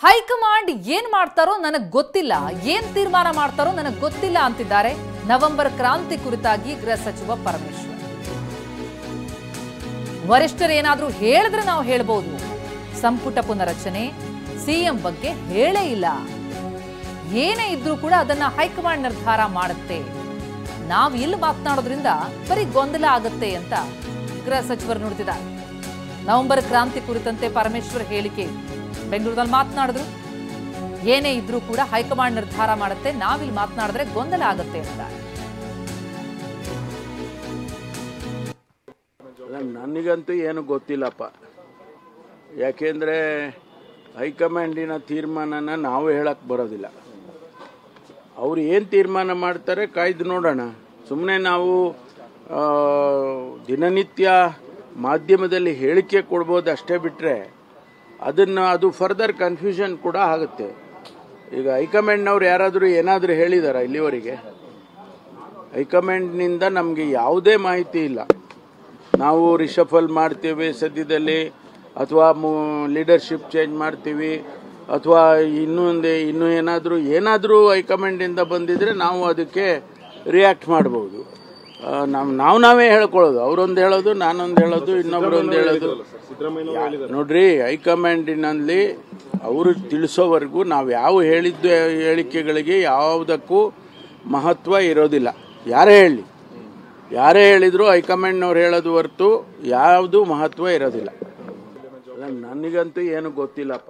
High command ಏನ್ ಮಾಡ್ತಾರೋ ನನಗೆ ಗೊತ್ತಿಲ್ಲ, ಏನ್ ತೀರ್ಮಾನ ಮಾಡ್ತಾರೋ ನನಗೆ ಗೊತ್ತಿಲ್ಲ ಅಂತಿದ್ದಾರೆ ನವೆಂಬರ್ ಕ್ರಾಂತಿ ಕುರಿತಾಗಿ ಗೃಹ ಸಚಿವ ಪರಮೇಶ್ವರ್. ವರಿಷ್ಠರು ಏನಾದ್ರೂ ಹೇಳಿದ್ರೆ ನಾವು ಹೇಳ್ಬೋದು, ಸಂಪುಟ ಪುನರಚನೆ ಸಿಎಂ ಬಗ್ಗೆ ಹೇಳೇ ಇಲ್ಲ. ಏನೇ ಇದ್ರೂ ಕೂಡ ಅದನ್ನ ಹೈಕಮಾಂಡ್ ನಿರ್ಧಾರ ಮಾಡುತ್ತೆ. ನಾವು ಇಲ್ಲಿ ಮಾತನಾಡೋದ್ರಿಂದ ಬರೀ ಗೊಂದಲ ಆಗುತ್ತೆ ಅಂತ ಗೃಹ ಸಚಿವರು ನುಡಿದಿದ್ದಾರೆ. ನವೆಂಬರ್ ಕ್ರಾಂತಿ ಕುರಿತಂತೆ ಪರಮೇಶ್ವರ್ ಹೇಳಿಕೆ ಬೆಂಗಳೂರಲ್ಲಿ ಮಾತನಾಡಿದ್ರು. ಏನೇ ಇದ್ರೂ ಕೂಡ ಹೈಕಮಾಂಡ್ ನಿರ್ಧಾರ ಮಾಡುತ್ತೆ, ನಾವಿಲ್ಲಿ ಮಾತನಾಡಿದ್ರೆ ಗೊಂದಲ ಆಗುತ್ತೆ ಅಂತ. ನನಗಂತೂ ಏನು ಗೊತ್ತಿಲ್ಲಪ್ಪ. ಯಾಕೆಂದ್ರೆ ಹೈಕಮಾಂಡಿನ ತೀರ್ಮಾನನ ನಾವು ಹೇಳಕ್ ಬರೋದಿಲ್ಲ. ಅವ್ರು ಏನು ತೀರ್ಮಾನ ಮಾಡ್ತಾರೆ ಕಾಯ್ದು ನೋಡೋಣ. ಸುಮ್ಮನೆ ನಾವು ದಿನನಿತ್ಯ ಮಾಧ್ಯಮದಲ್ಲಿ ಹೇಳಿಕೆ ಕೊಡ್ಬೋದು ಅಷ್ಟೇ ಬಿಟ್ಟರೆ ಅದು ಫರ್ದರ್ ಕನ್ಫ್ಯೂಷನ್ ಕೂಡ ಆಗುತ್ತೆ. ಈಗ ಹೈಕಮಾಂಡ್ನವ್ರು ಯಾರಾದರೂ ಏನಾದರೂ ಹೇಳಿದಾರ ಇಲ್ಲಿವರೆಗೆ? ಹೈಕಮಾಂಡ್ನಿಂದ ನಮಗೆ ಯಾವುದೇ ಮಾಹಿತಿ ಇಲ್ಲ. ನಾವು ರಿಷಫಲ್ ಮಾಡ್ತೀವಿ ಸದ್ಯದಲ್ಲಿ, ಅಥವಾ ಲೀಡರ್ಶಿಪ್ ಚೇಂಜ್ ಮಾಡ್ತೀವಿ, ಅಥವಾ ಇನ್ನೂ ಏನಾದರೂ ಹೈಕಮಾಂಡಿಂದ ಬಂದಿದ್ರೆ ನಾವು ಅದಕ್ಕೆ ರಿಯಾಕ್ಟ್ ಮಾಡ್ಬೋದು. ನಾವೇ ಹೇಳ್ಕೊಳ್ಳೋದು, ಅವರೊಂದು ಹೇಳೋದು, ನಾನೊಂದು ಹೇಳೋದು, ಇನ್ನೊಬ್ರೊಂದು ಹೇಳೋದು. ನೋಡ್ರಿ, ಹೈಕಮಾಂಡಿನಲ್ಲಿ ಅವರು ತಿಳಿಸೋವರೆಗೂ ನಾವು ಯಾವ ಹೇಳಿದ್ದು ಹೇಳಿಕೆಗಳಿಗೆ ಯಾವುದಕ್ಕೂ ಮಹತ್ವ ಇರೋದಿಲ್ಲ. ಯಾರೇ ಹೇಳಿದ್ರು ಹೈಕಮಾಂಡ್ನವ್ರು ಹೇಳೋದು ಹೊರತು ಯಾವುದು ಮಹತ್ವ ಇರೋದಿಲ್ಲ. ನನಗಂತೂ ಏನು ಗೊತ್ತಿಲ್ಲಪ್ಪ.